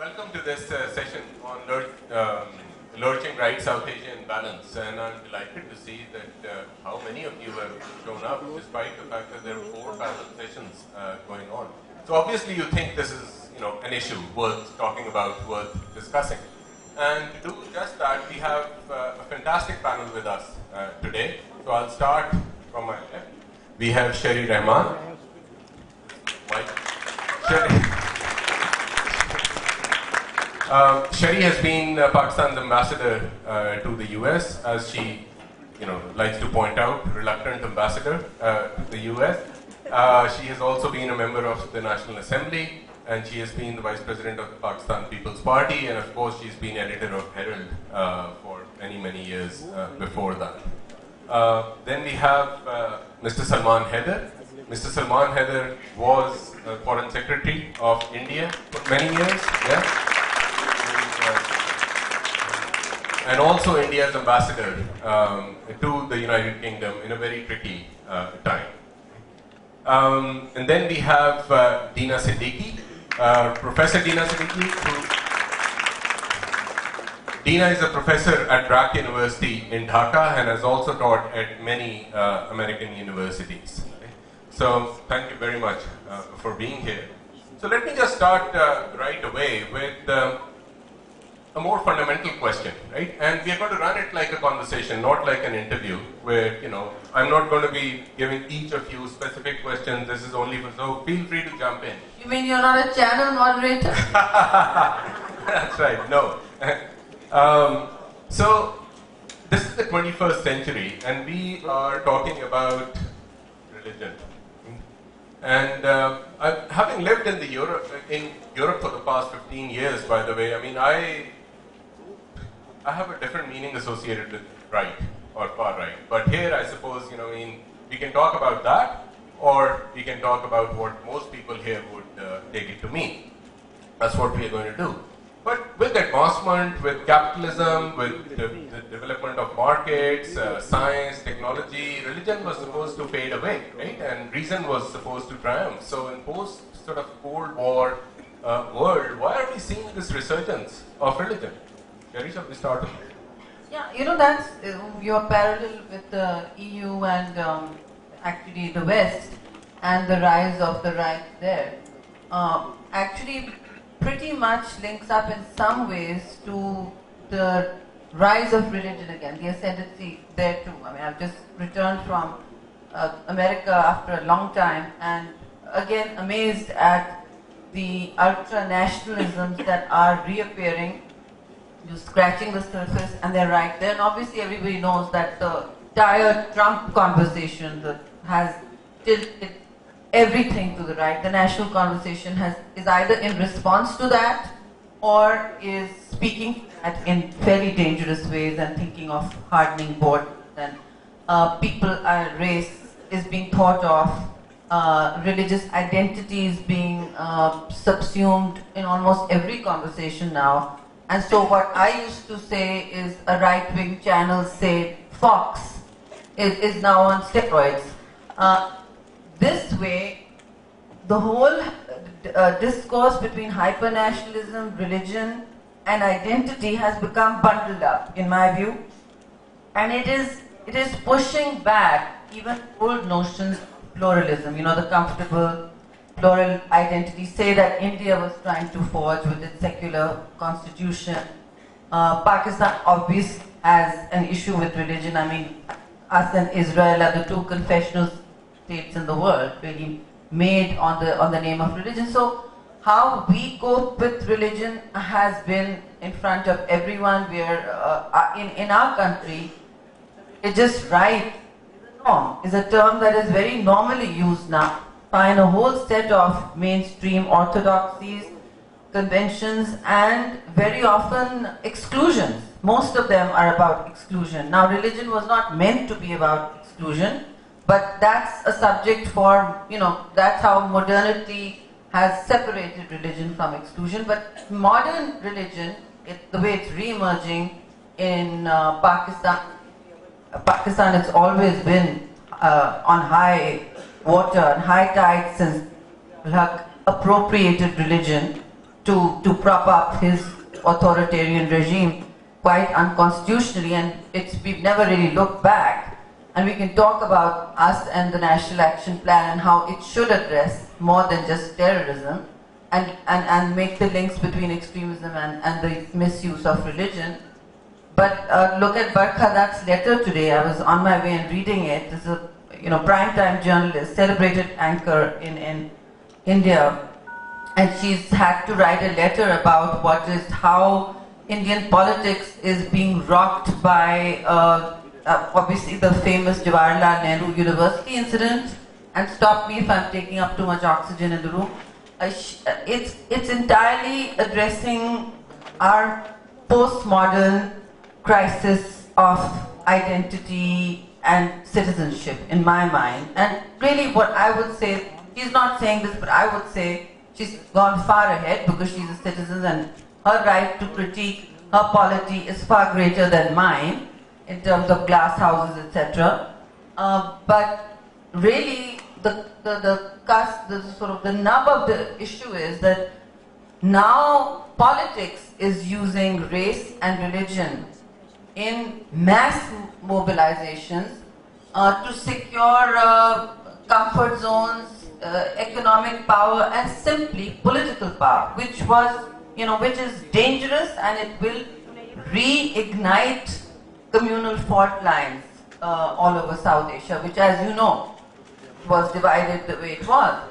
Welcome to this session on Lurching Right South Asia in Balance, and I'm delighted to see that how many of you have shown up despite the fact that there are 4 panel sessions going on. So obviously you think this is an issue worth talking about, worth discussing. And to do just that, we have a fantastic panel with us today. So I'll start from my left. We have Rehman. Sherry has been Pakistan's ambassador to the US, as she likes to point out, reluctant ambassador to the US. She has also been a member of the National Assembly, and she has been the Vice President of the Pakistan People's Party, and of course she's been editor of Herald for many years before that. Then we have Mr. Salman Haidar. Mr. Salman Haidar was Foreign Secretary of India for many years, and also India's ambassador to the United Kingdom in a very tricky time. And then we have Dina Siddiqi, Professor Dina Siddiqi. Dina is a professor at Dhaka University in Dhaka and has also taught at many American universities. So thank you very much for being here. So let me just start right away with a more fundamental question, right? And we are going to run it like a conversation, not like an interview, where, I'm not going to be giving each of you specific questions. This is only for, so feel free to jump in. You mean you're not a channel moderator? That's right, no. So, this is the 21st century, and we are talking about religion. And having lived in Europe for the past 15 years, by the way, I mean, I have a different meaning associated with right or far right. But here, I suppose, we can talk about that, or we can talk about what most people here would take it to mean. That's what we are going to do. But with advancement, with capitalism, with the development of markets, science, technology, religion was supposed to fade away, right? And reason was supposed to triumph. So in post sort of Cold War world, why are we seeing this resurgence of religion? Gary, shall we start? Yeah, that's your parallel with the EU and actually the West and the rise of the right there. Actually, pretty much links up in some ways to the rise of religion again, the ascendancy there too. I mean, I've just returned from America after a long time, and again amazed at the ultra-nationalisms that are reappearing, just scratching the surface, and they're right there. And obviously everybody knows that the entire Trump conversation that has tilted everything to the right. The national conversation is either in response to that or is speaking at in fairly dangerous ways and thinking of hardening borders, and race is being thought of, religious identities being subsumed in almost every conversation now. And so what I used to say is a right-wing channel, say Fox, is now on steroids. This way, the whole discourse between hyper-nationalism, religion, and identity has become bundled up, in my view. And it is pushing back even old notions of pluralism, the comfortable plural identity, say that India was trying to forge with its secular constitution. Pakistan obviously has an issue with religion. I mean, us and Israel are the 2 confessional states in the world, really made on the name of religion. So how we cope with religion has been in front of everyone. Where in our country, it's just right is a term that is very normally used now. Find a whole set of mainstream orthodoxies, conventions, and very often exclusions. Most of them are about exclusion. Now, religion was not meant to be about exclusion, but that's a subject for, that's how modernity has separated religion from exclusion. But modern religion, the way it's re-emerging in Pakistan, it's always been on high water and high tide since appropriated religion to prop up his authoritarian regime quite unconstitutionally, and we've never really looked back. And we can talk about us and the National Action Plan and how it should address more than just terrorism and make the links between extremism and the misuse of religion. But look at Barkhadat's letter today. I was on my way and reading it. This is a primetime journalist, celebrated anchor in India, and she's had to write a letter about how Indian politics is being rocked by obviously the famous Jawaharlal Nehru University incident. And stop me if I'm taking up too much oxygen in the room. It's entirely addressing our postmodern crisis of identity and citizenship, in my mind. And really what I would say, she's not saying this, but I would say she's gone far ahead because she's a citizen and her right to critique her polity is far greater than mine in terms of glass houses, etc. But really the sort of the nub of the issue is that now politics is using race and religion in mass mobilizations to secure comfort zones, economic power, and simply political power, which is dangerous, and it will reignite communal fault lines all over South Asia, which, as you know, was divided the way it was.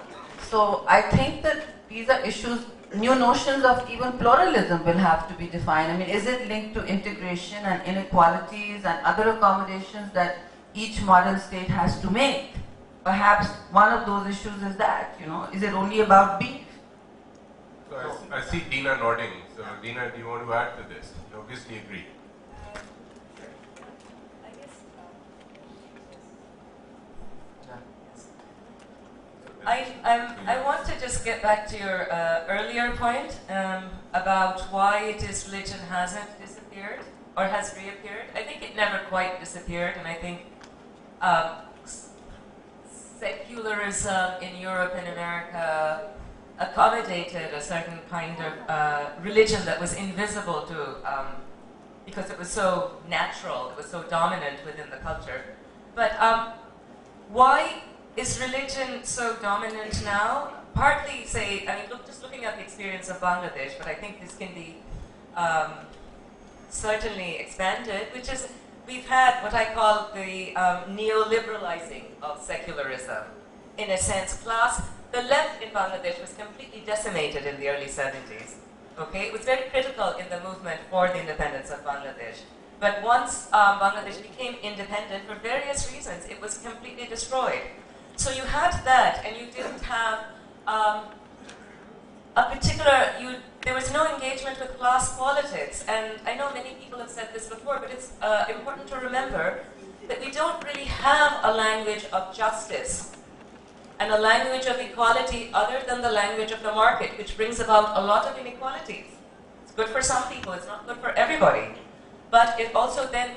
So I think that these are issues. New notions of even pluralism will have to be defined. I mean, is it linked to integration and inequalities and other accommodations that each modern state has to make? Perhaps one of those issues is that, is it only about beef? So I see Dina nodding. So Dina, do you want to add to this? You obviously agree. I want to just get back to your earlier point about why it is religion hasn't disappeared or has reappeared. I think it never quite disappeared, and I think secularism in Europe and America accommodated a certain kind of religion that was invisible to, because it was so natural, it was so dominant within the culture. But why is religion so dominant now? Partly, just looking at the experience of Bangladesh, but I think this can be certainly expanded, which is we've had what I call the neoliberalizing of secularism. In a sense, the left in Bangladesh was completely decimated in the early 70s. Okay, it was very critical in the movement for the independence of Bangladesh. But once Bangladesh became independent, for various reasons, it was completely destroyed. So you had that, and you didn't have there was no engagement with class politics. And I know many people have said this before, but it's important to remember that we don't really have a language of justice and a language of equality other than the language of the market, which brings about a lot of inequalities. It's good for some people, it's not good for everybody. But it also then,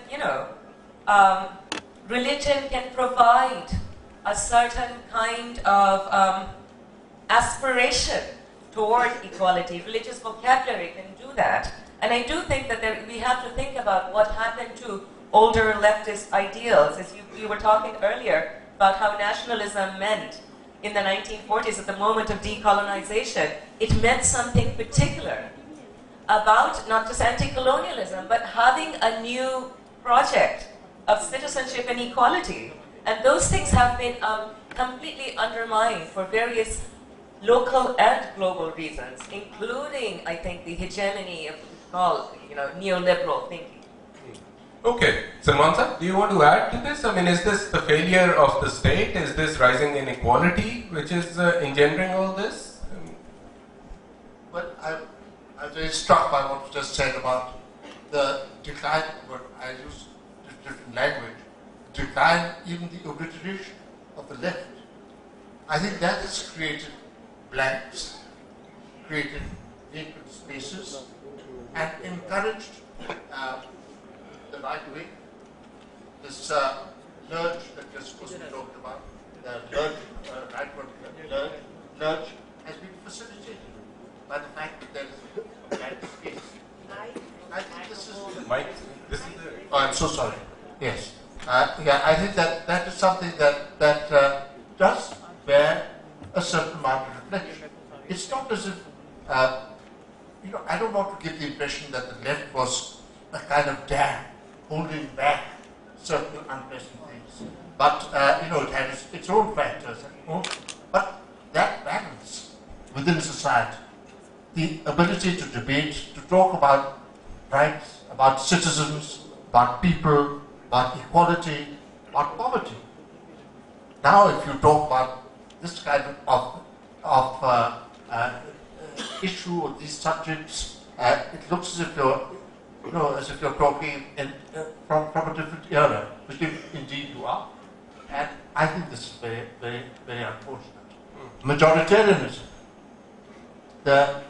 religion can provide a certain kind of aspiration toward equality. Religious vocabulary can do that. And I do think that we have to think about what happened to older leftist ideals. As you were talking earlier about how nationalism meant in the 1940s at the moment of decolonization, it meant something particular about not just anti-colonialism, but having a new project of citizenship and equality. And those things have been completely undermined for various local and global reasons, including, I think, the hegemony of neoliberal thinking. Okay, Salman sir, do you want to add to this? I mean, is this the failure of the state? Is this rising inequality which is engendering all this? Well, I'm very struck by what you just said about the decline, but I use different language, decline, even the obliteration of the left. I think that has created blanks, created vacant spaces, and encouraged the right wing. This lurch that you're supposed to be talking about, the rightward lurch, has been facilitated by the fact that there I'm so sorry. Yes. Yeah, I think that is something that does bear a certain amount of reflection. It's not as if, I don't want to give the impression that the left was a kind of dam holding back certain unpleasant things. But, it had its own factors. But that balance within society, the ability to debate, to talk about rights, about citizens, about people, about equality, about poverty. Now, if you talk about this kind of issue or these subjects, it looks as if you're talking from a different era, which indeed you are. And I think this is very, very, very unfortunate. Majoritarianism, the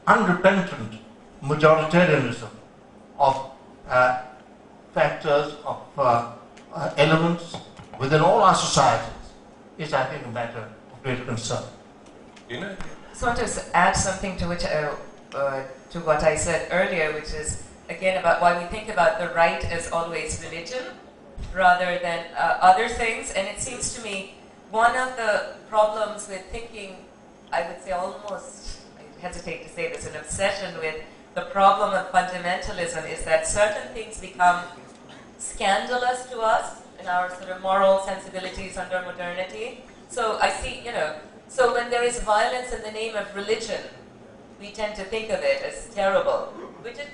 unrepentant majoritarianism of factors, of elements within all our societies is, I think, a matter of great concern. Dina? I just want to add something to which to what I said earlier, which is again about why we think about the right as always religion rather than other things. And it seems to me one of the problems with thinking, I would say almost, I hesitate to say this, an obsession with the problem of fundamentalism is that certain things become scandalous to us in our sort of moral sensibilities under modernity. So I see, so when there is violence in the name of religion, we tend to think of it as terrible, which it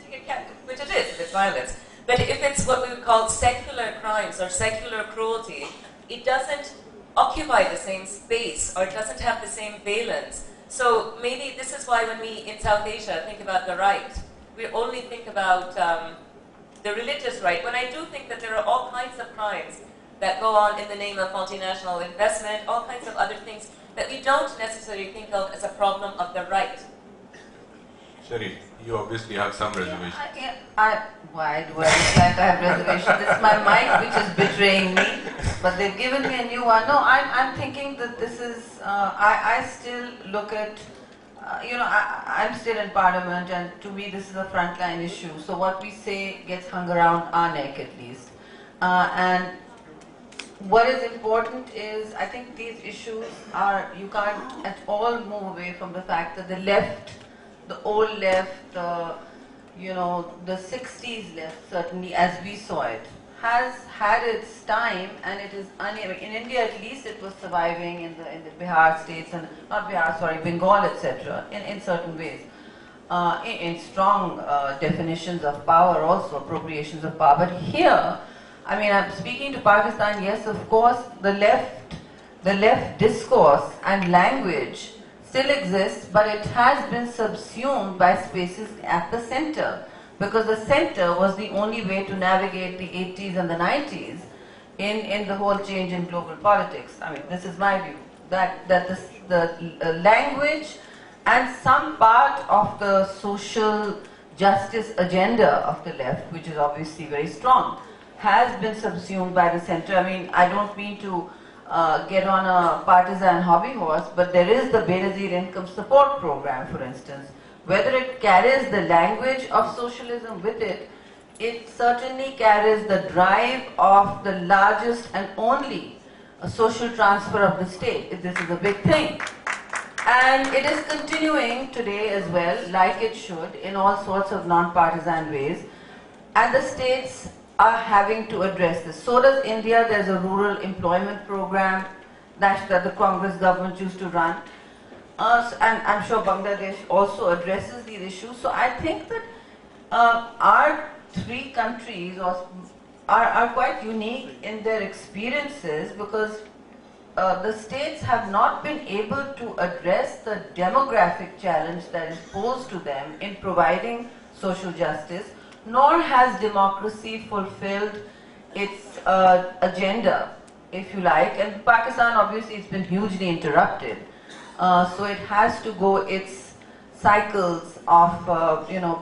is if it's violence. But if it's what we would call secular crimes or secular cruelty, it doesn't occupy the same space or it doesn't have the same valence. So maybe this is why when we in South Asia think about the right, we only think about the religious right, when I do think that there are all kinds of crimes that go on in the name of multinational investment, all kinds of other things that we don't necessarily think of as a problem of the right. Sharif, you obviously have some reservation. Why do I look like I have reservation? This is my mic which is betraying me, but they've given me a new one. No, I'm thinking that this is, I still look at, I'm still in Parliament, and to me this is a frontline issue. So what we say gets hung around our neck at least. And what is important is, I think these issues are, you can't at all move away from the fact that the left, the old left, the 60s left, certainly as we saw it, has had its time, and it is unable. In India, at least, it was surviving in the Bihar states, and not Bihar, sorry, Bengal, etc. In certain ways, in strong definitions of power, also appropriations of power. But here, I mean, I'm speaking to Pakistan. Yes, of course, the left discourse and language still exists, but it has been subsumed by spaces at the center, because the center was the only way to navigate the 80s and the 90s in the whole change in global politics. I mean, this is my view, that the language and some part of the social justice agenda of the left, which is obviously very strong, has been subsumed by the center. I mean, I don't mean to get on a partisan hobby horse, but there is the Benazir Income Support Program, for instance. Whether it carries the language of socialism with it, it certainly carries the drive of the largest and only social transfer of the state. This is a big thing. And it is continuing today as well, like it should, in all sorts of non-partisan ways. And the states are having to address this. So does India. There's a rural employment program that the Congress government used to run. And I'm sure Bangladesh also addresses these issues. So I think that our three countries are quite unique in their experiences, because the states have not been able to address the demographic challenge that is posed to them in providing social justice, nor has democracy fulfilled its agenda, if you like. And Pakistan, obviously, it's been hugely interrupted. So it has to go its cycles of,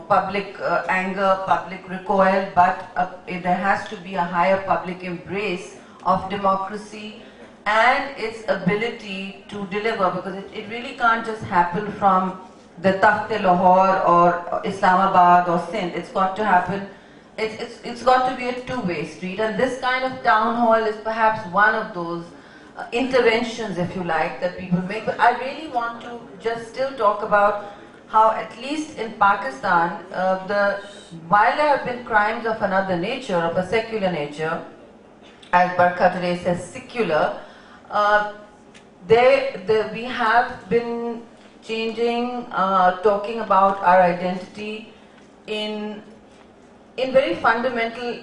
public anger, public recoil, but there has to be a higher public embrace of democracy and its ability to deliver, because it really can't just happen from the Takht-e-Lahore or Islamabad or Sindh. It's got to happen it's got to be a two-way street, and this kind of town hall is perhaps one of those interventions, if you like, that people make. But I really want to just still talk about how, at least in Pakistan, while there have been crimes of another nature, of a secular nature, as Barkha today says, secular, we have been changing, talking about our identity in very fundamental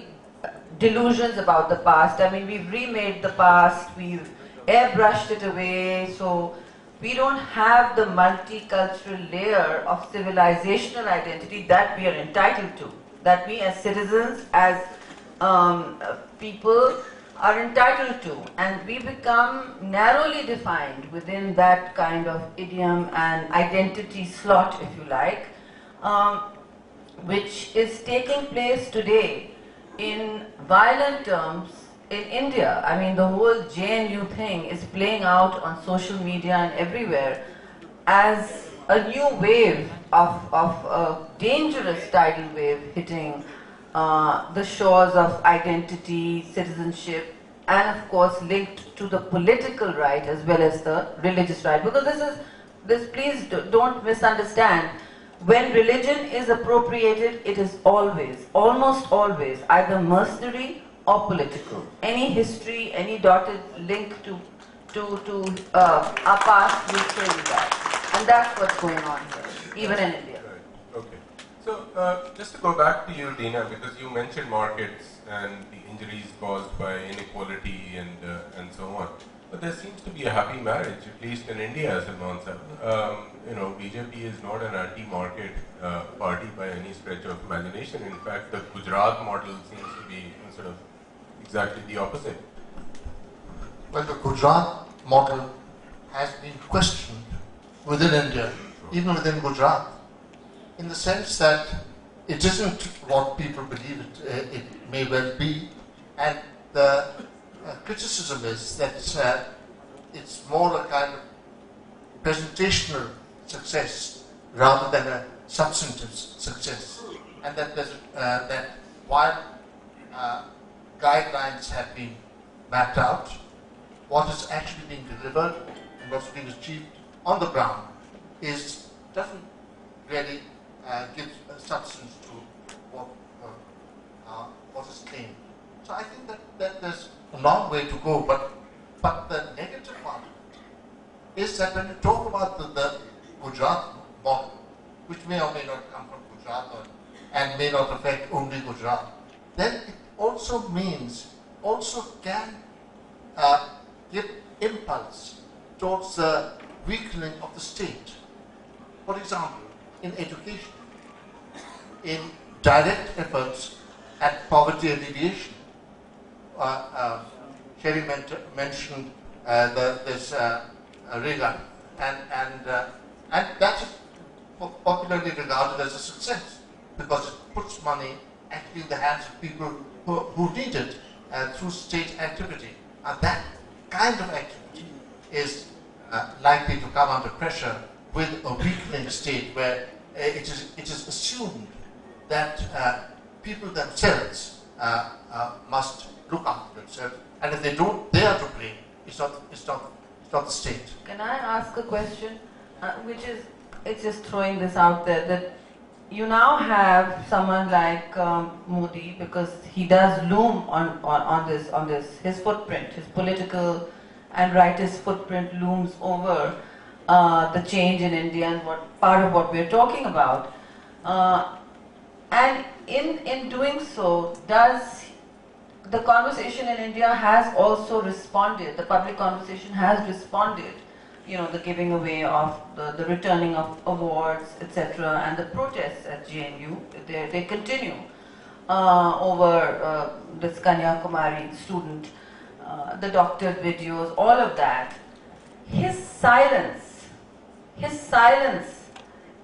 delusions about the past. I mean, we've remade the past, we've airbrushed it away, so we don't have the multicultural layer of civilizational identity that we are entitled to, that we as citizens, as people are entitled to. And we become narrowly defined within that kind of idiom and identity slot, if you like, which is taking place today in violent terms in India. I mean, the whole JNU thing is playing out on social media and everywhere as a new wave of a dangerous tidal wave hitting the shores of identity, citizenship, and of course linked to the political right as well as the religious right. Because please don't misunderstand. When religion is appropriated, it is always, almost always, either mercenary or political. Any history, any dotted link to our past will show you that. And that's what's going on here, even in India. Right. Okay. So, just to go back to you, Dina, because you mentioned markets and the injuries caused by inequality and so on. But there seems to be a happy marriage, at least in India, Salman sir. BJP is not an anti-market party by any stretch of imagination. In fact, the Gujarat model seems to be sort of exactly the opposite. Well, the Gujarat model has been questioned within India, even within Gujarat, in the sense that it isn't what people believe it may well be, and the criticism is that it's more a kind of presentational success rather than a substantive success, and that that while guidelines have been mapped out, what is actually being delivered and what's being achieved on the ground doesn't really give substance to what is claimed. So I think that there's a long way to go, but the negative part is that when you talk about the Gujarat model, which may or may not come from Gujarat and may not affect only Gujarat, then it also can give impulse towards the weakening of the state. For example, in education, in direct efforts at poverty alleviation. Sherry mentioned this Rehman, and that is popularly regarded as a success because it puts money actually in the hands of people who need it through state activity. And that kind of activity is likely to come under pressure with a weakening state where it is assumed that people themselves must look after themselves, and if they don't, they are to blame. It's not the state. Can I ask a question, it's just throwing this out there, that you now have someone like Modi, because he does loom on this, his footprint, his political and rightist footprint looms over the change in India and part of what we're talking about. And in doing so, the conversation in India has also responded, the public conversation has responded, the giving away of the returning of awards, etc., and the protests at JNU, they continue over this Kanyakumari student, the doctored videos, all of that. His silence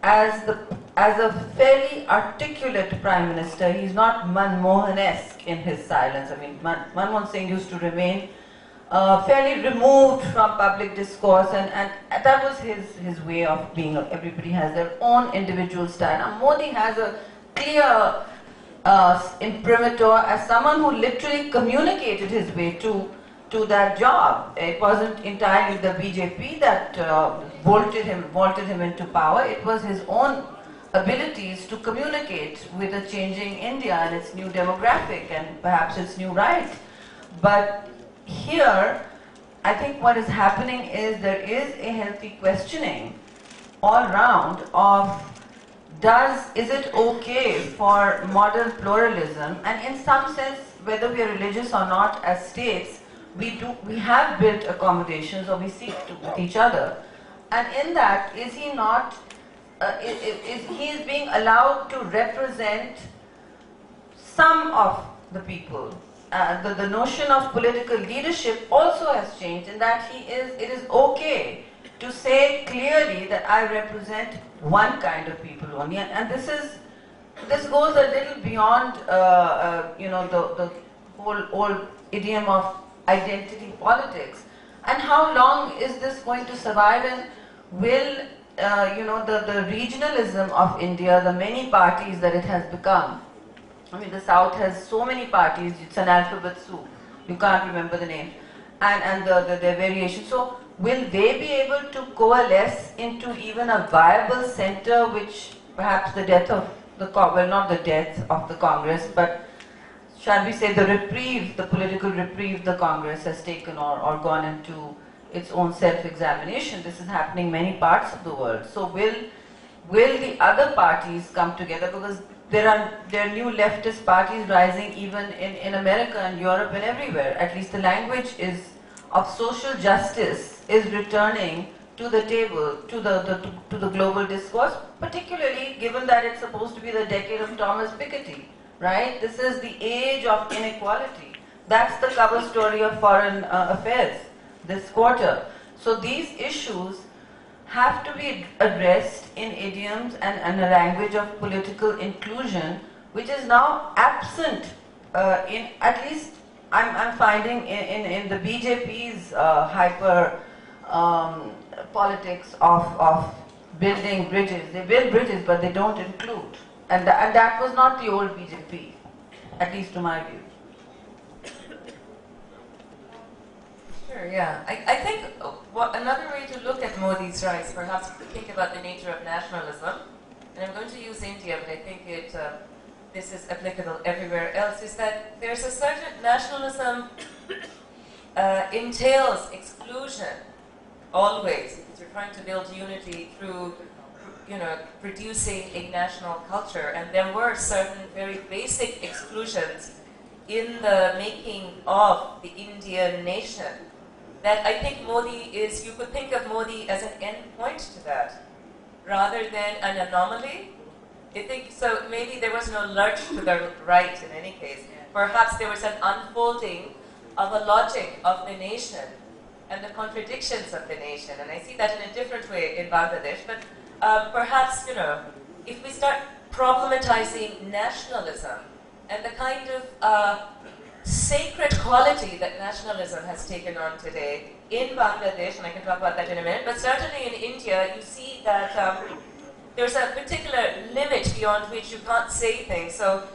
as a fairly articulate Prime Minister, he's not Manmohan-esque in his silence. I mean, Manmohan Singh used to remain fairly removed from public discourse, and that was his way of being. Everybody has their own individual style. Now, Modi has a clear imprimatur, as someone who literally communicated his way to that job. It wasn't entirely the BJP that vaulted him into power. It was his own abilities to communicate with a changing India and its new demographic and perhaps its new right. But here, I think what is happening is there is a healthy questioning all round of is it okay for modern pluralism, and in some sense, whether we are religious or not as states, we have built accommodations, or we seek to with each other. And in that, is he not, he is being allowed to represent some of the people. The notion of political leadership also has changed in that it is okay to say clearly that I represent one kind of people only, and this goes a little beyond the whole old idiom of identity politics. And how long is this going to survive, and will the regionalism of India, the many parties that it has become? I mean, the South has so many parties, it's an alphabet soup, you can't remember the name, and their variations. So will they be able to coalesce into even a viable center, which perhaps the death of not the death of the Congress, but shall we say the reprieve, the political reprieve the Congress has taken or gone into its own self-examination. This is happening in many parts of the world. So will the other parties come together? Because there are new leftist parties rising even in America and Europe and everywhere. At least the language of social justice is returning to the table, to the global discourse, particularly given that it's supposed to be the decade of Thomas Piketty, right? This is the age of inequality. That's the cover story of Foreign Affairs this quarter. So these issues have to be addressed in idioms and a language of political inclusion, which is now absent in, at least I'm finding in the BJP's hyper politics of building bridges. They build bridges, but they don't include. And that was not the old BJP, at least to my view. Sure, yeah. I think another way to look at Modi's rise, perhaps to think about the nature of nationalism, and I'm going to use India, but I think this is applicable everywhere else, is that there's a certain nationalism entails exclusion, always, because you're trying to build unity through, producing a national culture, and there were certain very basic exclusions in the making of the Indian nation that I think you could think of Modi as an end point to that, rather than an anomaly. I think so. Maybe there was no lurch to the right in any case. Perhaps there was an unfolding of a logic of the nation and the contradictions of the nation, and I see that in a different way in Bangladesh. But perhaps, if we start problematizing nationalism and the kind of sacred quality that nationalism has taken on today in Bangladesh, and I can talk about that in a minute, but certainly in India, you see that there's a particular limit beyond which you can't say things. So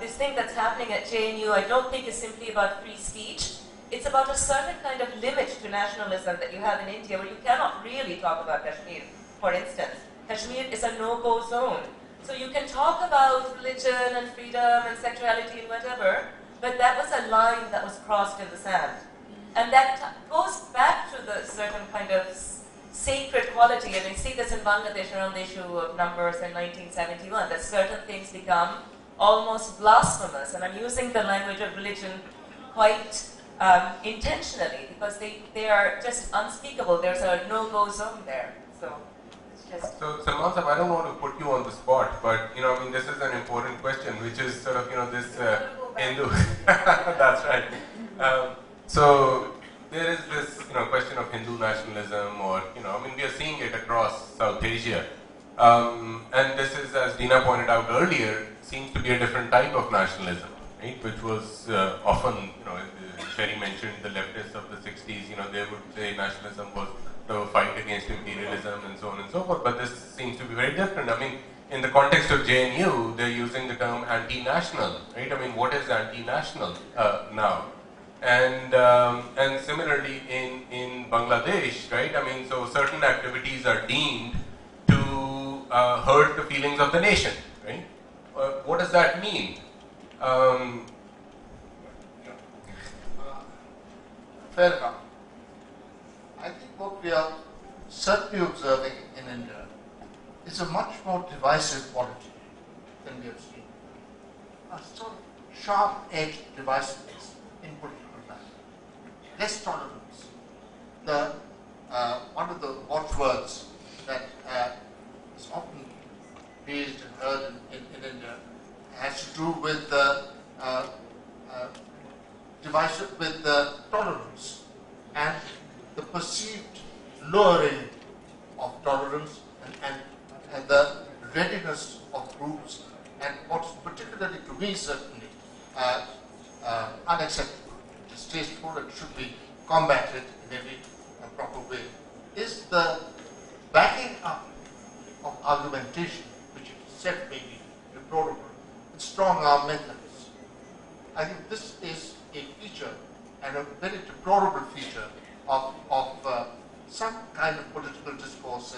this thing that's happening at JNU, I don't think is simply about free speech. It's about a certain kind of limit to nationalism that you have in India, where you cannot really talk about Kashmir, for instance. Kashmir is a no-go zone. So you can talk about religion and freedom and sexuality and whatever, but that was a line that was crossed in the sand. And that goes back to the certain kind of sacred quality, and I see this in Bangladesh around the issue of numbers in 1971, that certain things become almost blasphemous. And I'm using the language of religion quite intentionally, because they are just unspeakable. There's a no-go zone there. So it's just... So, Salman sahab, I don't want to put you on the spot, but, this is an important question, which is sort of, this Hindu... That's right. So there is this, question of Hindu nationalism, or, we are seeing it across South Asia. And this is, as Dina pointed out earlier, seems to be a different type of nationalism, right? Which was often, Sherry mentioned the leftists of the 60s, they would say nationalism was the fight against imperialism and so on and so forth, but this seems to be very different. in the context of JNU, they're using the term anti-national, right? I mean, what is anti-national now? And similarly in Bangladesh, right? I mean, so certain activities are deemed to hurt the feelings of the nation, right? What does that mean? Fair enough. I think what we are certainly observing in India is a much more divisive polity than we have seen. A sort of sharp-edged divisiveness in political life. Less tolerance. One of the watchwords that is often raised and heard in India has to do with the tolerance and the perceived lowering of tolerance and the readiness of groups, and what's particularly to me certainly unacceptable, distasteful, and should be combated in every proper way, is the backing up of argumentation, which itself may be deplorable, with strong arm methods. I think this is a feature, and a very deplorable feature, of some kind of political discourse,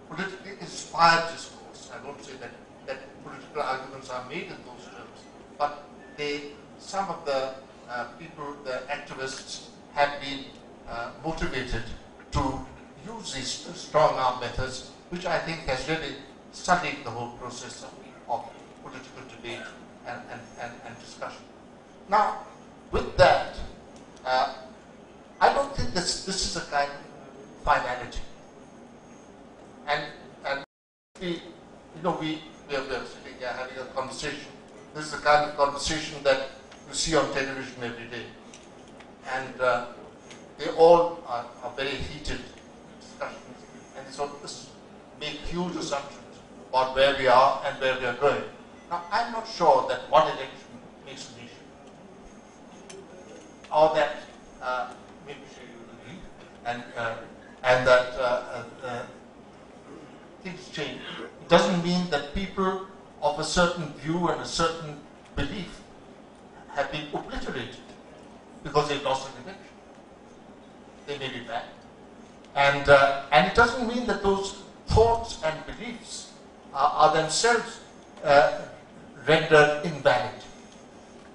politically inspired discourse. I won't say that political arguments are made in those terms, but some of the people, the activists, have been motivated to use these strong arm methods, which I think has really sullied the whole process of political debate and discussion. Now, with that, I don't think this is a kind of finality. And we are sitting here having a conversation. This is the kind of conversation that you see on television every day. And they all are very heated discussions. And so this make huge assumptions about where we are and where we are going. Now, I'm not sure that one election makes a nation, or that maybe you agree, and that things change. It doesn't mean that people of a certain view and a certain belief have been obliterated because they've lost an election. They may be back, and it doesn't mean that those thoughts and beliefs are themselves rendered invalid,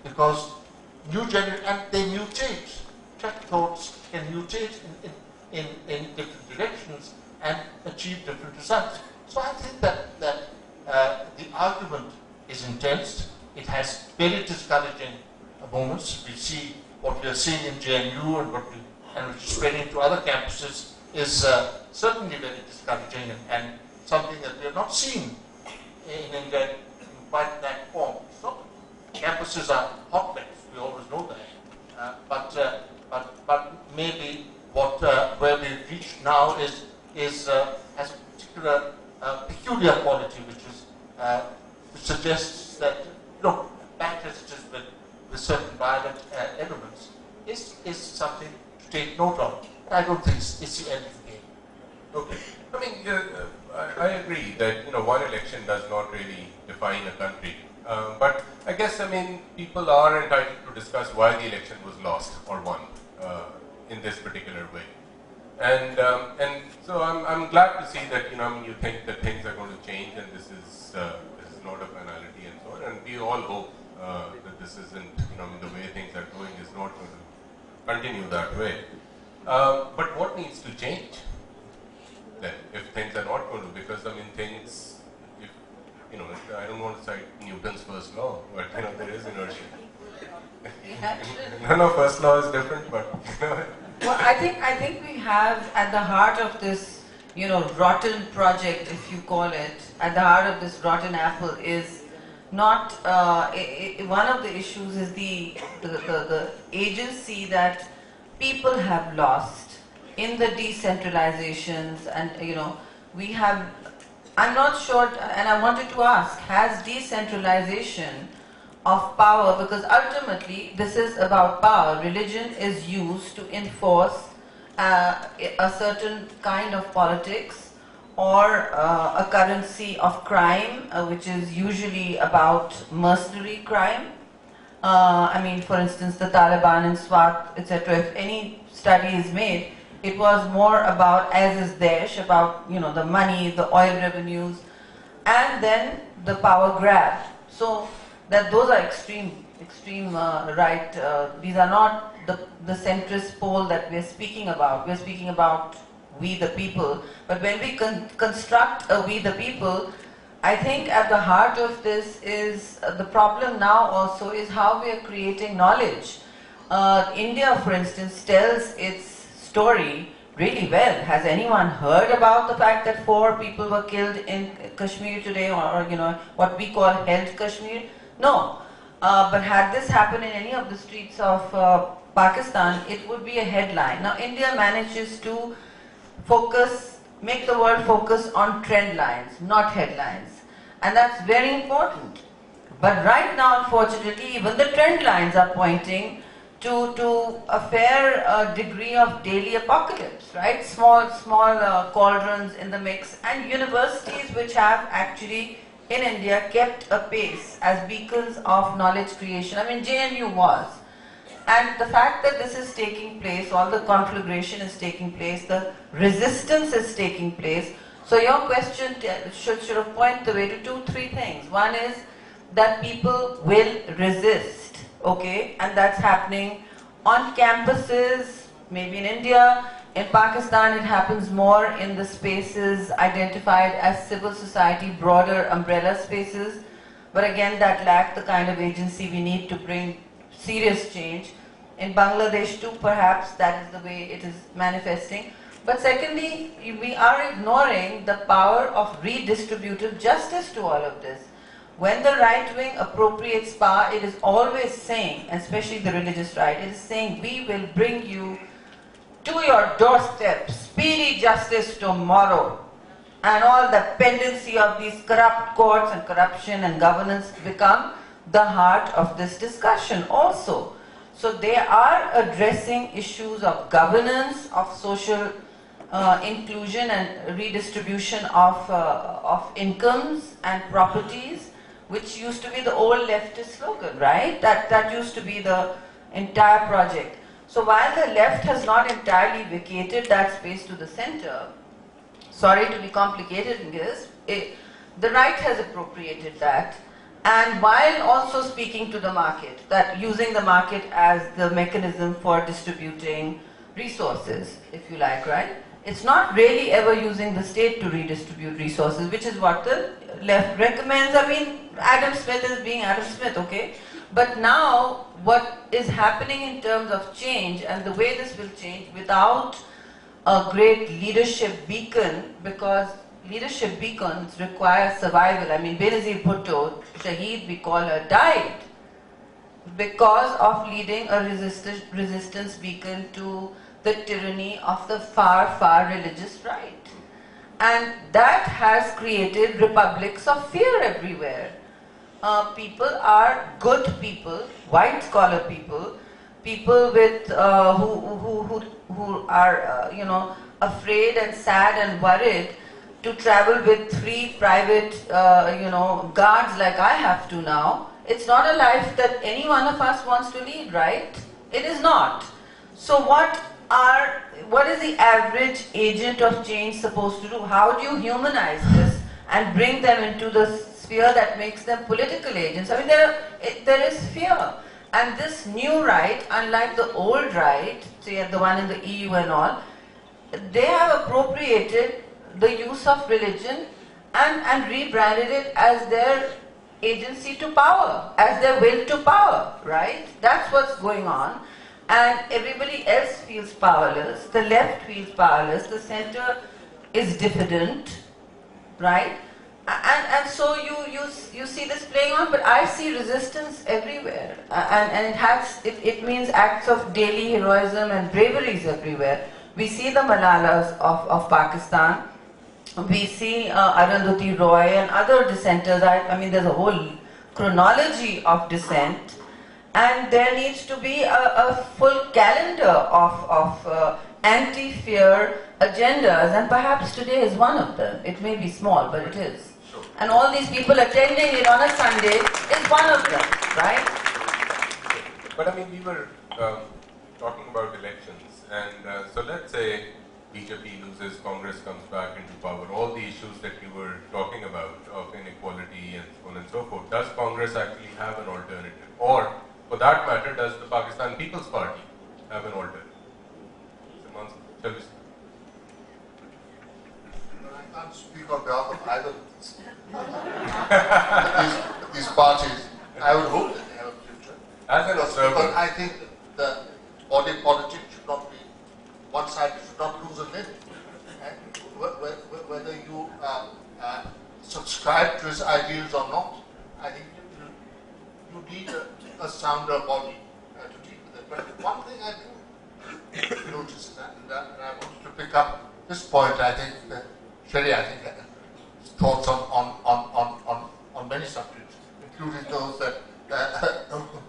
because and they mutate. Such thoughts can mutate in different directions and achieve different results. So I think that the argument is intense. It has very discouraging moments. We see what we are seeing in JNU and which is spreading to other campuses is certainly very discouraging and something that we have not seen in India in quite that form. So campuses are hotbeds. We always know that. But maybe where we've reached now has a particular peculiar quality, which suggests that, back as it is with certain violent elements, is something to take note of. I don't think it's the end of the game. Okay. I mean, I agree that one election does not really define a country. But I guess, people are entitled to discuss why the election was lost or won in this particular way. And so I'm glad to see that you think that things are going to change and this is not a finality and so on. And we all hope that this isn't the way things are going is not going to continue that way. But what needs to change then if things are not going to? Because things. I don't want to cite Newton's first law, but there is inertia. No, first law is different, but Well, I think we have at the heart of this, rotten project, if you call it, at the heart of this rotten apple is not one of the issues is the agency that people have lost in the decentralizations, and we have. I'm not sure, and I wanted to ask, has decentralization of power, because ultimately this is about power. Religion is used to enforce a certain kind of politics, or a currency of crime, which is usually about mercenary crime. I mean, for instance, the Taliban in Swat, etc. If any study is made, it was more about, as is Desh, about, you know, the money, the oil revenues, and then the power grab. So that those are extreme right. These are not the centrist pole that we are speaking about. We are speaking about we the people. But when we construct a we the people, I think at the heart of this is the problem now also is how we are creating knowledge. India, for instance, tells its story really well. Has anyone heard about the fact that 4 people were killed in Kashmir today, or you know, what we call held Kashmir? No. But had this happened in any of the streets of Pakistan, it would be a headline. Now, India manages to make the world focus on trend lines, not headlines. And that's very important. But right now, unfortunately, even the trend lines are pointing to a fair degree of daily apocalypse, right? Small cauldrons in the mix, and universities which have actually in India kept a pace as beacons of knowledge creation. I mean, JNU was. And the fact that this is taking place, all the conflagration is taking place, the resistance is taking place. So your question should have point the way to 2-3 things. One is that people will resist, okay? And that's happening on campuses, maybe in India. In Pakistan, it happens more in the spaces identified as civil society, broader umbrella spaces. But again, that lack the kind of agency we need to bring serious change. In Bangladesh too, perhaps that is the way it is manifesting. But secondly, we are ignoring the power of redistributive justice to all of this. When the right wing appropriates power, it is always saying, especially the religious right, it is saying, we will bring you to your doorstep speedy justice tomorrow. And all the pendency of these corrupt courts and corruption and governance become the heart of this discussion also. So they are addressing issues of governance, of social inclusion and redistribution of incomes and properties, which used to be the old leftist slogan, right? That used to be the entire project. So while the left has not entirely vacated that space to the center, sorry to be complicated in this, the right has appropriated that. And while also speaking to the market, that using the market as the mechanism for distributing resources, if you like, right? It's not really ever using the state to redistribute resources, which is what the left recommends. I mean, Adam Smith is being Adam Smith, okay? But now, what is happening in terms of change and the way this will change without a great leadership beacon, because leadership beacons require survival. I mean, Benazir Bhutto, Shaheed, we call her, died because of leading a resistance beacon to the tyranny of the far, far religious right. And that has created republics of fear everywhere. People are good people, white collar people, people with who are you know, afraid and sad and worried to travel with 3 private you know, guards like I have to now. It's not a life that any one of us wants to lead, right? It is not. So what is the average agent of change supposed to do? How do you humanize this and bring them into the sphere that makes them political agents? I mean, there is fear. And this new right, unlike the old right, say the one in the EU and all, they have appropriated the use of religion and rebranded it as their agency to power, as their will to power, right? That's what's going on. And everybody else feels powerless. The left feels powerless. The center is diffident, right? And so you see this playing on, but I see resistance everywhere. And it means acts of daily heroism and braveries everywhere. We see the Malalas of Pakistan. We see Arundhati Roy and other dissenters. I mean, there's a whole chronology of dissent. And there needs to be a full calendar of anti-fear agendas, and perhaps today is one of them. It may be small, but it is. Sure. And all these people attending it on a Sunday is one of them, right? But I mean, we were talking about elections, and so let's say BJP loses, Congress comes back into power, all the issues that you were talking about of inequality and so on and so forth. Does Congress actually have an alternative? Or, for that matter, does the Pakistan People's Party have an alternative? Salman, shall we start? I can't speak on behalf of either of these parties. I would hope that they have a future. As an observer. But I think the body politic should not be one side, should not lose a limb. And whether you subscribe to his ideals or not, I think you need a sounder body to deal with it. But one thing I do notice, and I wanted to pick up this point, I think that Sherry, I think, has thoughts on many subjects, including those that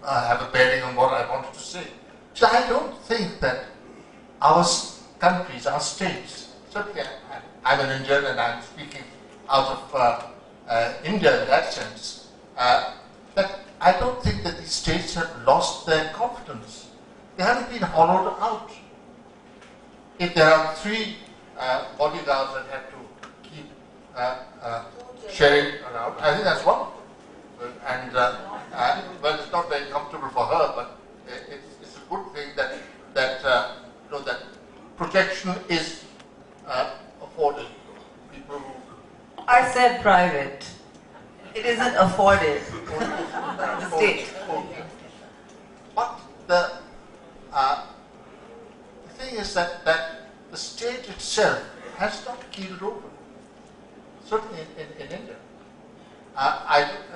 have a bearing on what I wanted to say. So I don't think that our countries, our states, certainly I'm an Indian and I'm speaking out of India in that sense, that I don't think that these states have lost their confidence. They haven't been hollowed out. If there are three bodyguards that have to keep sharing around, I think that's one. And well, it's not very comfortable for her, but it's a good thing that that protection is afforded to people who. I said private. It isn't afforded by the state. But the thing is that the state itself has not keeled over. Certainly in India.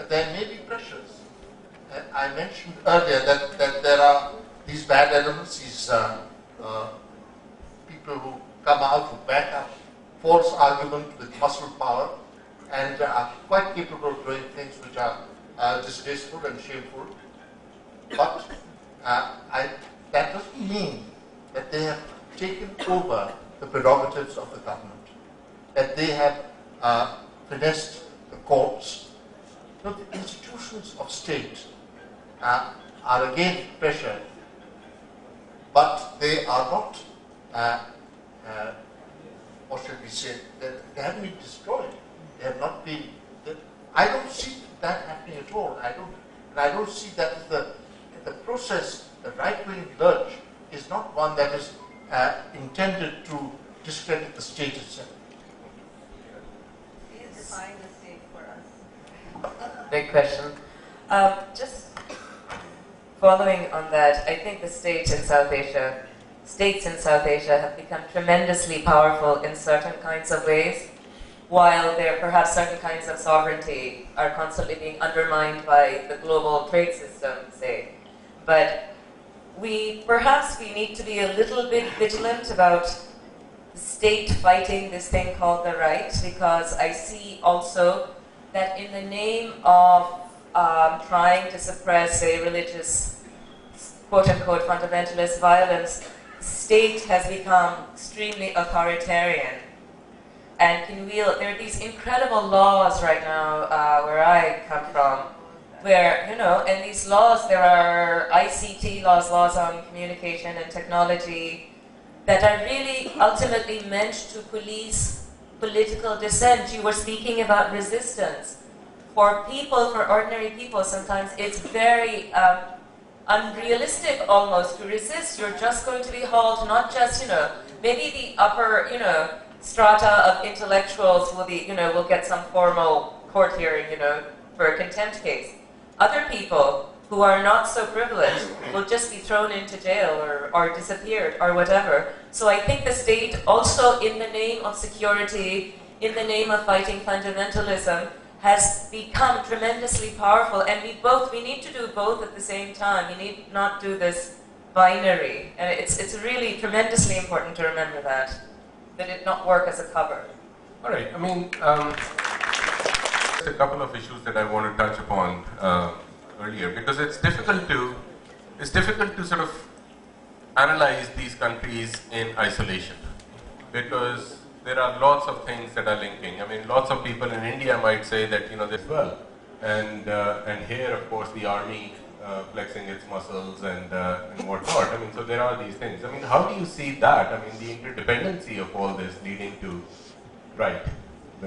There may be pressures. I mentioned earlier that there are these bad elements, these people who come out, who back up false argument with muscle power and are quite capable of doing things which are distasteful and shameful. But that doesn't mean that they have taken over the prerogatives of the government, that they have finessed the courts. So the institutions of state are again pressured, but they are not, what should we say, they haven't been destroyed. They have not been, I don't see that happening at all. I don't see that the process, the right-wing lurch, is not one that is intended to discredit the state itself. Please define the state for us. Big question. Just following on that, I think the states in South Asia have become tremendously powerful in certain kinds of ways, while there perhaps certain kinds of sovereignty are constantly being undermined by the global trade system, say. But perhaps we need to be a little bit vigilant about the state fighting this thing called the right, because I see also that in the name of trying to suppress, say, religious, quote-unquote, fundamentalist violence, the state has become extremely authoritarian. And there are these incredible laws right now where I come from, where, and these laws, there are ICT laws on communication and technology, that are really ultimately meant to police political dissent. You were speaking about resistance. For ordinary people, sometimes it's very unrealistic almost to resist. You're just going to be hauled, not just, maybe the upper, strata of intellectuals will get some formal court hearing, for a contempt case. Other people who are not so privileged will just be thrown into jail or disappeared or whatever. So I think the state also, in the name of security, in the name of fighting fundamentalism, has become tremendously powerful, and we need to do both at the same time. We need not do this binary, and it's really tremendously important to remember that it not work as a cover. All right. I mean, there's a couple of issues that I want to touch upon earlier, because it's difficult to sort of analyze these countries in isolation, because there are lots of things that are linking. I mean, lots of people in India might say that, this well, and here, of course, the army flexing its muscles and whatnot. I mean, so there are these things. I mean, how do you see that? I mean, the interdependency of all this leading to the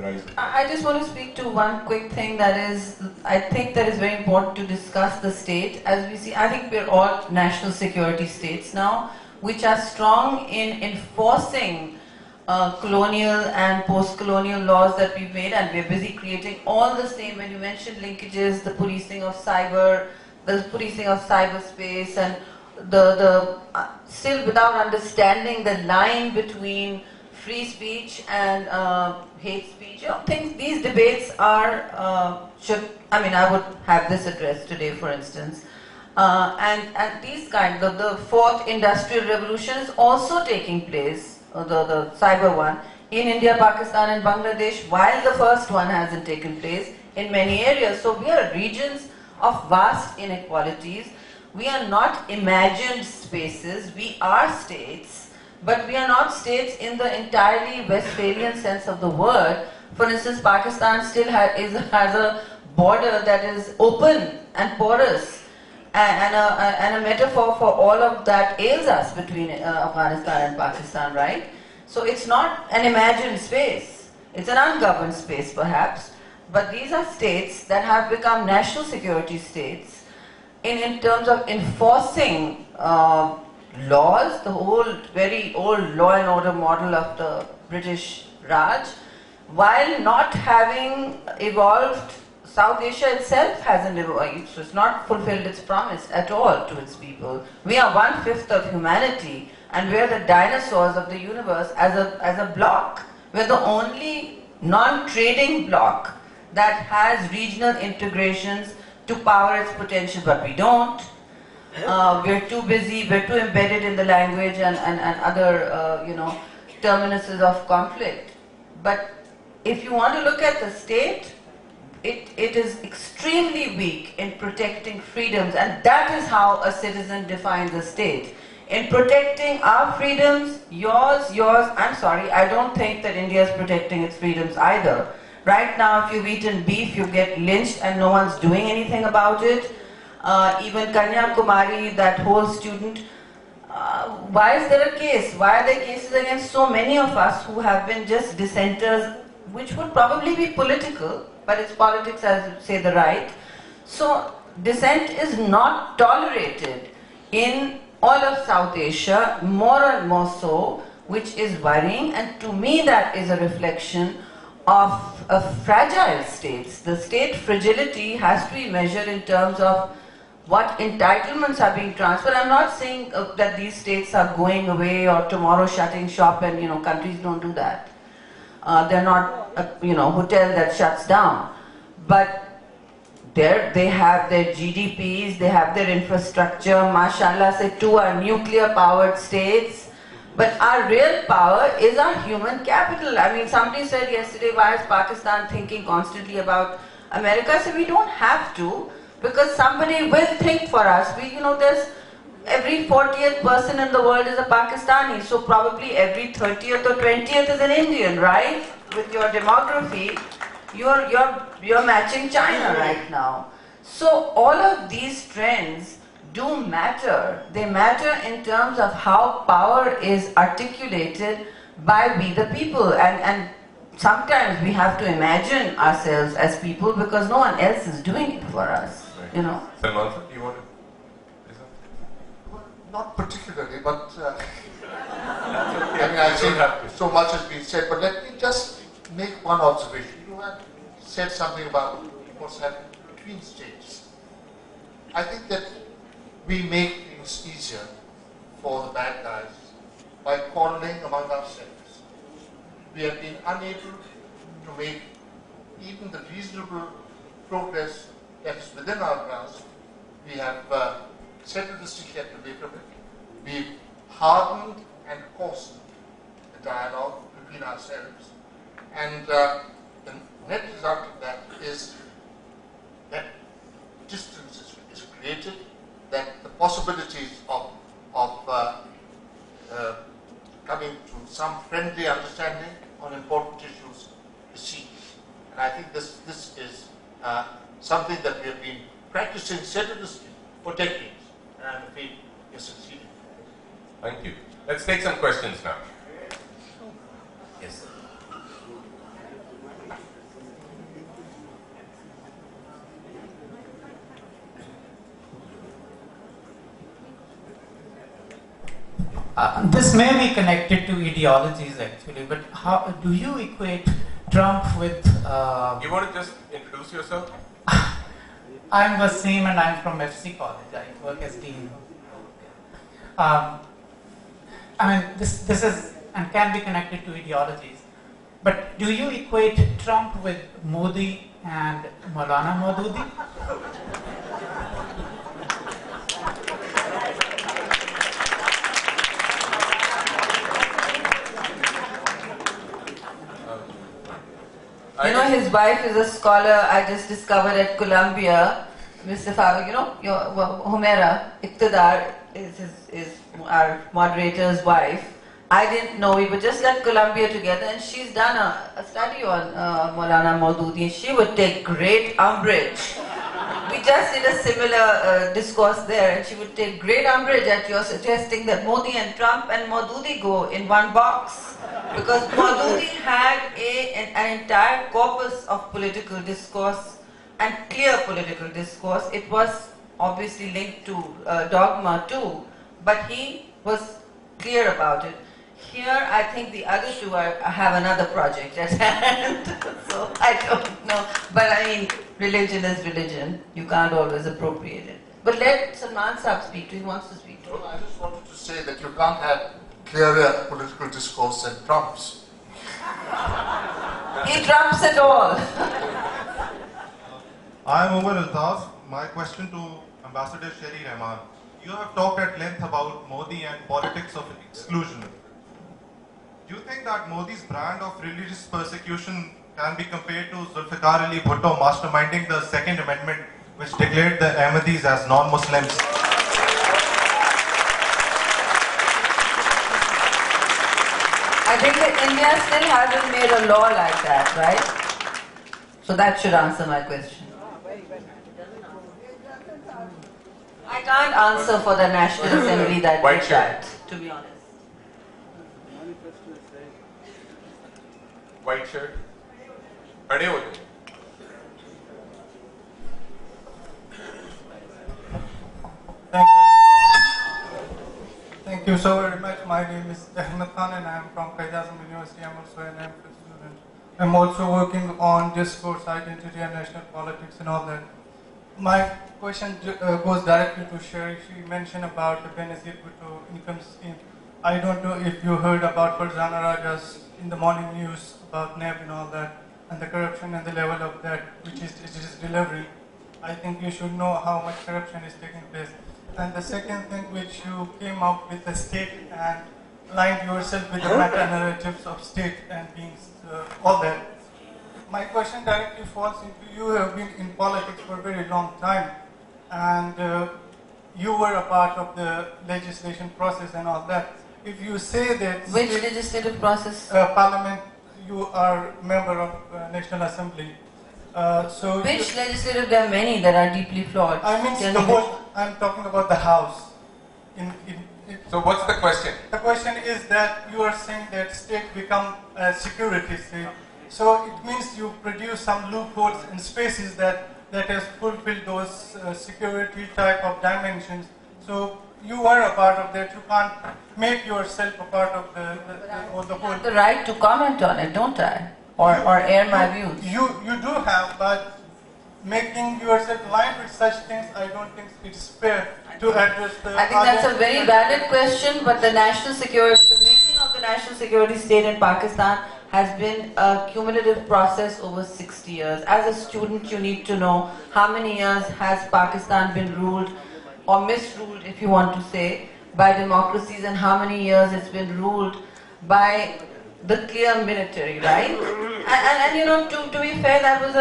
rise of I just want to speak to one quick thing that is, I think that is very important to discuss the state. As we see, I think we're all national security states now, which are strong in enforcing colonial and post-colonial laws that we've made, and we're busy creating all the same. When you mentioned linkages, the policing of cyberspace, and the still without understanding the line between free speech and hate speech. These debates are I would have this address today, for instance. And these kinds of, the fourth industrial revolution is also taking place, the cyber one, in India, Pakistan and Bangladesh, while the first one hasn't taken place in many areas. So we are regions of vast inequalities. We are not imagined spaces, we are states, but we are not states in the entirely Westphalian sense of the word. For instance, Pakistan still has a border that is open and porous, and a metaphor for all of that ails us between Afghanistan and Pakistan, right? So it's not an imagined space, it's an ungoverned space perhaps, but these are states that have become national security states in terms of enforcing laws, the whole very old law and order model of the British Raj, while not having evolved. South Asia itself hasn't evolved, so it's not fulfilled its promise at all to its people. We are 1/5 of humanity, and we're the dinosaurs of the universe as a block. We're the only non-trading block that has regional integrations to power its potential, but we don't. We're too busy, we're too embedded in the language and other, terminuses of conflict. But if you want to look at the state, it is extremely weak in protecting freedoms, and that is how a citizen defines a state. In protecting our freedoms, yours, I'm sorry, I don't think that India is protecting its freedoms either. Right now, if you've eaten beef, you get lynched and no one's doing anything about it. Even Kanyakumari, that whole student, why is there a case? Why are there cases against so many of us who have been just dissenters, which would probably be political, but it's politics, as say the right. So dissent is not tolerated in all of South Asia, more and more so, which is worrying, and to me that is a reflection of fragile states. The state fragility has to be measured in terms of what entitlements are being transferred. I'm not saying that these states are going away or tomorrow shutting shop, and countries don't do that. They're not a hotel that shuts down, but they have their GDPs, they have their infrastructure. Mashallah, say 2 are nuclear powered states, but our real power is our human capital. I mean, somebody said yesterday, why is Pakistan thinking constantly about America? I said, we don't have to, because somebody will think for us. There's every 40th person in the world is a Pakistani, so probably every 30th or 20th is an Indian, right? With your demography, you're matching China right now. So all of these trends do matter. They matter in terms of how power is articulated by we the people, and sometimes we have to imagine ourselves as people because no one else is doing it for us. Salman, do you want to? Not particularly, but I think so much has been said, but let me just make one observation. You had said something about what's happening between states. I think that we make things easier for the bad guys by quarreling among ourselves. We have been unable to make even the reasonable progress that is within our grasp. We have separatistly kept away from it. We've hardened and coarsened the dialogue between ourselves. And the net result of that is that distance is created, that the possibilities of coming to some friendly understanding on important issues proceeds. And I think this is something that we have been practicing sedulously for decades, and I'm afraid we're succeeding. Thank you. Let's take some questions now. Yes. This may be connected to ideologies actually, but how do you equate Trump with... You want to just introduce yourself? I'm Wasim and I'm from FC College. I work as Dean. I mean, this is and can be connected to ideologies. But do you equate Trump with Modi and Maulana Maududi? You know, his wife is a scholar I just discovered at Columbia. Mr. Farooq, you know, your Humaira Iqtidar is our moderator's wife. I didn't know, we were just at Columbia together, and she's done a study on Maulana Maududi. She would take great umbrage. We just did a similar discourse there, and she would take great umbrage at your suggesting that Modi and Trump and Maududi go in one box. Because Maududi had an entire corpus of political discourse and clear political discourse. It was obviously linked to dogma too, but he was clear about it. Here, I think the other two have another project at hand, so I don't know. But I mean, religion is religion. You can't always appropriate it. But let Salman Saab speak to. He wants to speak to. Well, I just wanted to say that you can't have clearer political discourse than Trump's. He trumps it all. I am Umar Altaf. My question to Ambassador Sherry Rehman. You have talked at length about Modi and politics of exclusion. Do you think that Modi's brand of religious persecution can be compared to Zulfikar Ali Bhutto masterminding the Second Amendment, which declared the Ahmadis as non-Muslims? I think that India still hasn't made a law like that, right? So that should answer my question. I can't answer for the National Assembly that White did shirt. that, to be honest. White shirt. खड़े हो जाओ. Thank you so very much. My name is Ahmed Khan and I am from Qaid-e-Azam University. I am also an MPhil student. I am also working on discourse, identity and national politics and all that. My question goes directly to Sherry. She mentioned about the Benazir Bhutto income scheme. I don't know if you heard about Farzana Raja's in the morning news about NEB and all that, and the corruption and the level of that which it is delivering. I think you should know how much corruption is taking place. And the second thing which you came up with the state and aligned yourself with the meta-narratives of state and being all that. My question directly falls into you have been in politics for a very long time and you were a part of the legislation process and all that. If you say that... Which legislative process? Parliament, you are member of National Assembly. Which legislative? There are many that are deeply flawed. I mean, the whole, I'm talking about the House. So what's the question? The question is that you are saying that state become a security state. So it means you produce some loopholes and spaces that has fulfilled those security type of dimensions. So you are a part of that. You can't make yourself a part of the whole. I have the right to comment on it, don't I? Or air my views. You do have, but making yourself aligned with such things, I don't think it's fair to address the... I think that's a very valid question, but the national security, the making of the national security state in Pakistan has been a cumulative process over 60 years. As a student, you need to know how many years has Pakistan been ruled or misruled, if you want to say, by democracies, and how many years it's been ruled by the clear military, right? And you know, to be fair, that was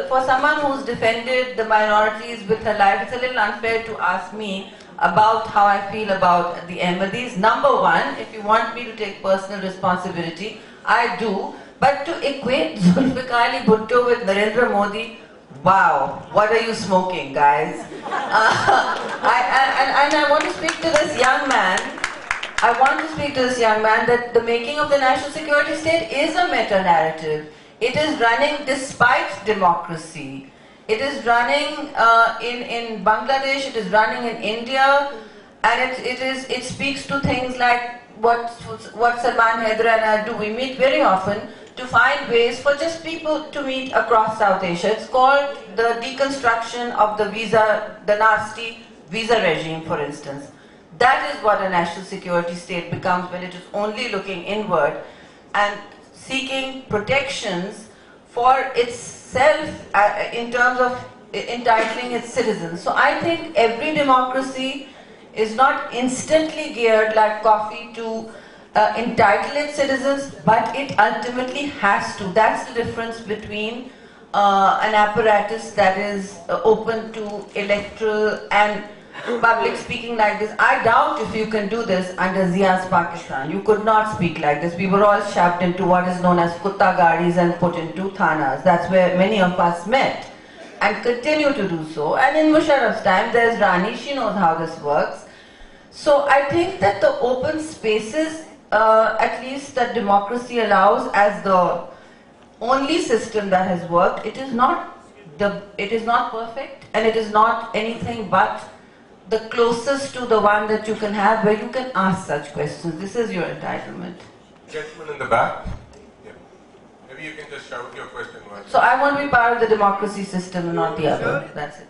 for someone who's defended the minorities with her life, it's a little unfair to ask me about how I feel about the Ahmadis. Number one, if you want me to take personal responsibility, I do. But to equate Zulfikar Ali Bhutto with Narendra Modi, wow, what are you smoking, guys? I want to speak to this young man. I want to speak to this young man that the making of the national security state is a meta-narrative. It is running despite democracy. It is running in Bangladesh, it is running in India, and it speaks to things like what Salman, Haidar and I do. We meet very often to find ways for just people to meet across South Asia. It's called the deconstruction of the nasty visa regime, for instance. That is what a national security state becomes when it is only looking inward and seeking protections for itself in terms of entitling its citizens. So I think every democracy is not instantly geared like coffee to entitle its citizens, but it ultimately has to. That's the difference between an apparatus that is open to electoral and public speaking like this. I doubt if you can do this under Zia's Pakistan. You could not speak like this. We were all shoved into what is known as kutta garis and put into thanas. That's where many of us met and continue to do so. And in Musharraf's time, there's Rani, she knows how this works. So I think that the open spaces, at least that democracy allows as the only system that has worked, it is not perfect, and it is not anything but the closest to the one that you can have where you can ask such questions. This is your entitlement. Gentleman in the back. Yeah. Maybe you can just shout your question once. So I want to be part of the democracy system and not the other. That's it.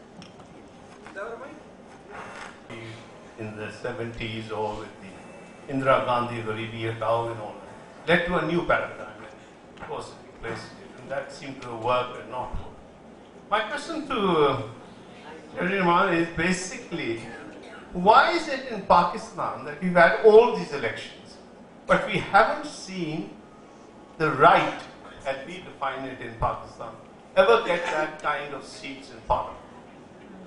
In the 70s or with the Indira Gandhi, the Rivi Hatao and all that, led to a new paradigm. Of course, it replaced it, and that seemed to have worked and not worked. My question to Rehman is basically, why is it in Pakistan that we've had all these elections, but we haven't seen the right, as we define it in Pakistan, ever get that kind of seats in parliament?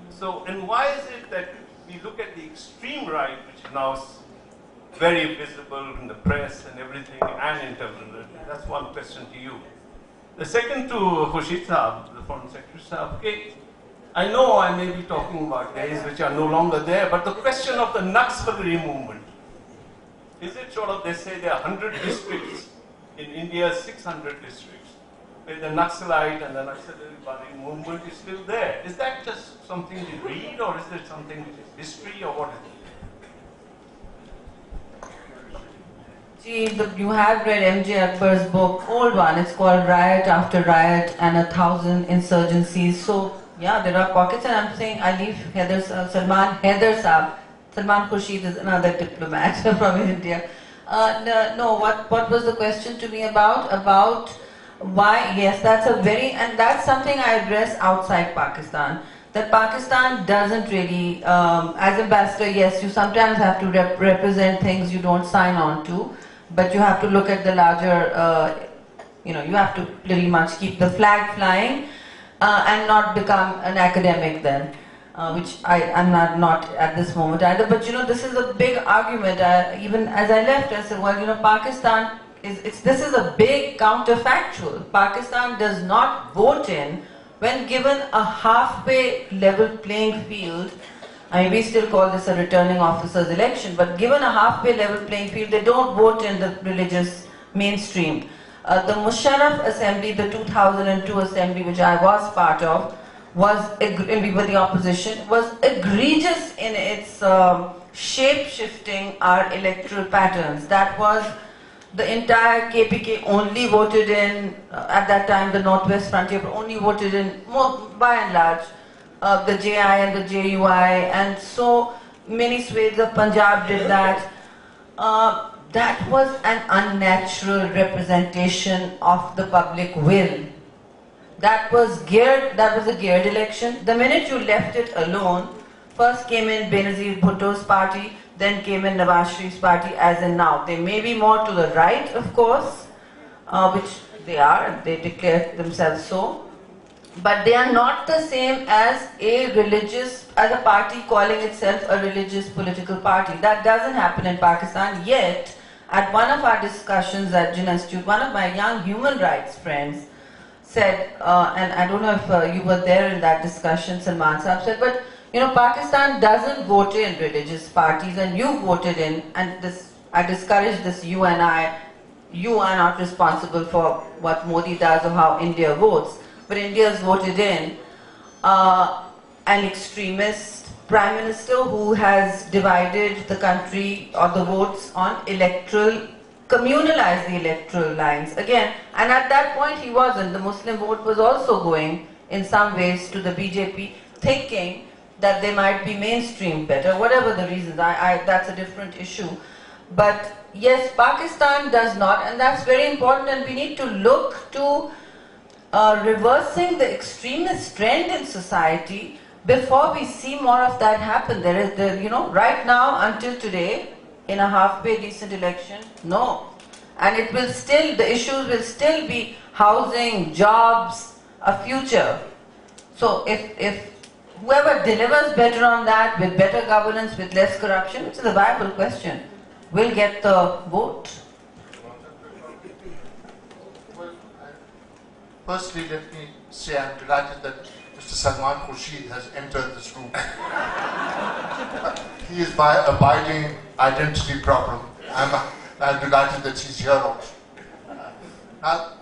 So, and why is it that we look at the extreme right, which is now very visible in the press and everything, and in terms of that's one question to you. The second to Khurshid Saab, the Foreign Secretary Saab. Okay, I know I may be talking about days which are no longer there, but the question of the Naxalbari movement, is it sort of, they say there are 100 districts, in India 600 districts, where the Naxalite and the Naxalbari movement is still there. Is that just something you read, or is it something which is history, or what is it? Gee, you have read M.J. Akbar's book, old one, it's called Riot After Riot and 1,000 Insurgencies. So, yeah, there are pockets, and I'm saying I leave Salman Saab. Salman Khurshid is another diplomat from India. No, what was the question to me about? About why? Yes, that's and that's something I address outside Pakistan. That Pakistan doesn't really, as ambassador, yes, you sometimes have to represent things you don't sign on to, but you have to look at the larger, you have to pretty much keep the flag flying and not become an academic then, which I'm not at this moment either. But this is a big argument. Even as I left, I said, well, Pakistan this is a big counterfactual. Pakistan does not vote in when given a halfway level playing field. I mean, we still call this a returning officer's election, but given a halfway level playing field, they don't vote in the religious mainstream. The Musharraf Assembly, the 2002 Assembly, which I was part of, and we were the opposition, was egregious in its shape-shifting our electoral patterns. That was the entire KPK only voted in, at that time the Northwest Frontier only voted in, by and large, the JI and the JUI, and so many swathes of Punjab did that. That was an unnatural representation of the public will. That was a geared election. The minute you left it alone, first came in Benazir Bhutto's party, then came in Nawaz Sharif's party, as in now. They may be more to the right, of course, which they are, they declare themselves so. But they are not the same as a party calling itself a religious political party. That doesn't happen in Pakistan yet. At one of our discussions at Jinn Institute, one of my young human rights friends said, and I don't know if you were there in that discussion, Salman Sahab said, but Pakistan doesn't vote in religious parties, and you voted in, and I discourage this you and I. You are not responsible for what Modi does or how India votes, but India has voted in an extremist prime minister who has divided the country or the votes on communalized the electoral lines again. And at that point he wasn't. The Muslim vote was also going in some ways to the BJP, thinking that they might be mainstream better, whatever the reasons. That's a different issue. But yes, Pakistan does not, and that's very important, and we need to look to reversing the extremist trend in society before we see more of that happen. There is, right now until today, in a half-pay decent election, no. And it will still, the issues will still be housing, jobs, a future. So if whoever delivers better on that, with better governance, with less corruption, which is a viable question, will get the vote. Firstly, let me say I'm delighted that Mr. Salman Khurshid has entered this room. He is my abiding identity problem. I'm delighted that he's here also. Now,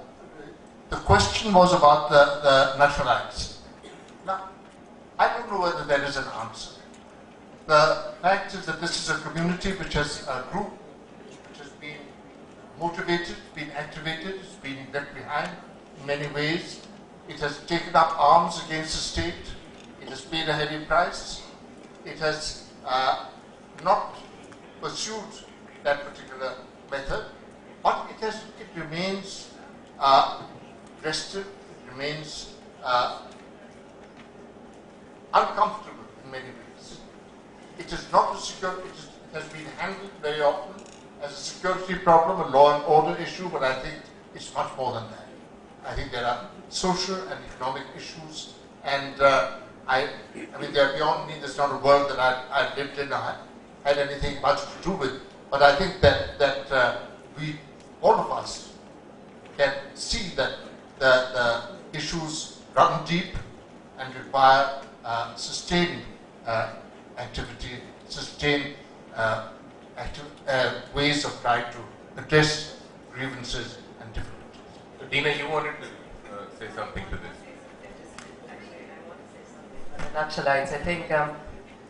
the question was about the naturalites. Now, I don't know whether there is an answer. The fact is that this is a community which has a group which has been motivated, been activated, it's been left behind in many ways. It has taken up arms against the state. It has paid a heavy price. It has not pursued that particular method, but it remains restive, it remains uncomfortable in many ways. It is not a security, it has been handled very often as a security problem, a law and order issue, but I think it's much more than that. I think there are social and economic issues, and I mean, they're beyond me. There's not a world that I've lived in or had anything much to do with, but I think that we, all of us, can see that the issues run deep and require sustained activity, sustained ways of trying to address grievances and difficulties. So Dina, you wanted to say something to this? Nationalites. I think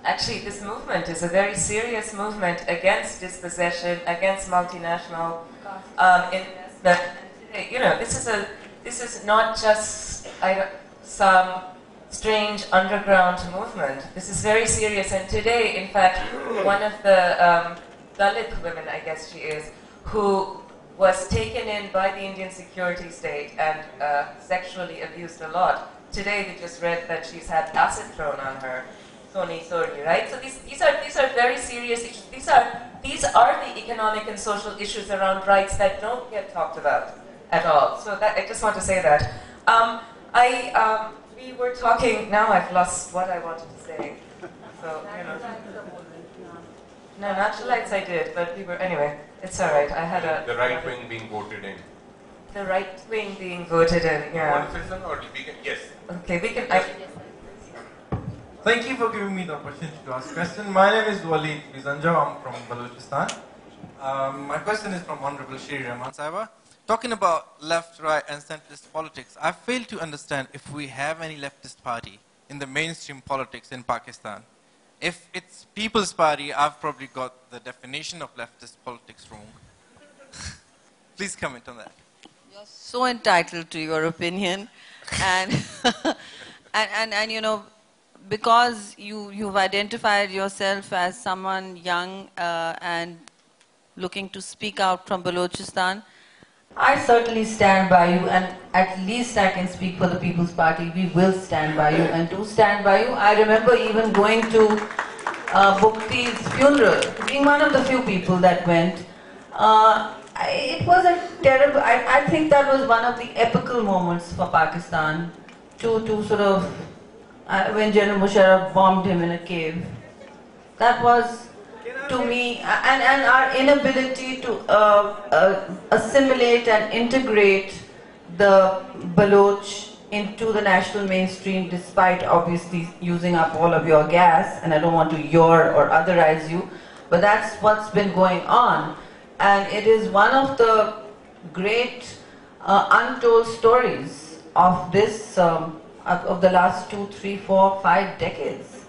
actually this movement is a very serious movement against dispossession, against multinational investment. This is not just some strange underground movement. This is very serious. And today, in fact, one of the Dalit women, I guess she is, who was taken in by the Indian security state and sexually abused a lot. Today we just read that she's had acid thrown on her, Soni Sori, right? So these are very serious issues. These are the economic and social issues around rights that don't get talked about at all. So that, I just want to say that. We were talking, now I've lost what I wanted to say. So, No, naturalites I did, but we were, anyway, it's alright. I had The right wing being voted in. The right wing being voted in, yeah. Want to say something, or we can, yes. Okay, we can, Thank you for giving me the opportunity to ask a question. My name is Walid Bizanja. I'm from Balochistan. My question is from Honorable Shri Rehman Sahiba. Talking about left, right, and centrist politics, I fail to understand if we have any leftist party in the mainstream politics in Pakistan. If it's People's Party, I've probably got the definition of leftist politics wrong. Please comment on that. You're so entitled to your opinion, and and because you've identified yourself as someone young and looking to speak out from Balochistan, I certainly stand by you, and at least I can speak for the People's Party. We will stand by you and do stand by you. I remember even going to Bhukti's funeral, being one of the few people that went. It was a terrible, I think that was one of the epical moments for Pakistan, to sort of, when General Musharraf bombed him in a cave. That was, to me, and our inability to assimilate and integrate the Baloch into the national mainstream, despite obviously using up all of your gas, and I don't want to yaw or otherize you, but that's what's been going on. And it is one of the great untold stories of this, of the last 2, 3, 4, 5 decades,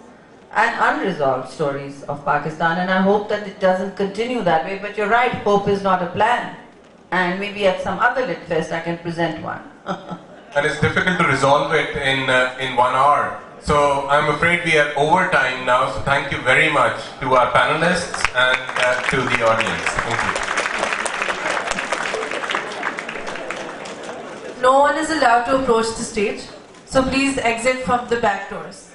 and unresolved stories of Pakistan, and I hope that it doesn't continue that way, but you're right, hope is not a plan. And maybe at some other Lit Fest I can present one. And it's difficult to resolve it in 1 hour. So I'm afraid we are over time now, so thank you very much to our panelists and to the audience. Thank you. No one is allowed to approach the stage, so please exit from the back doors.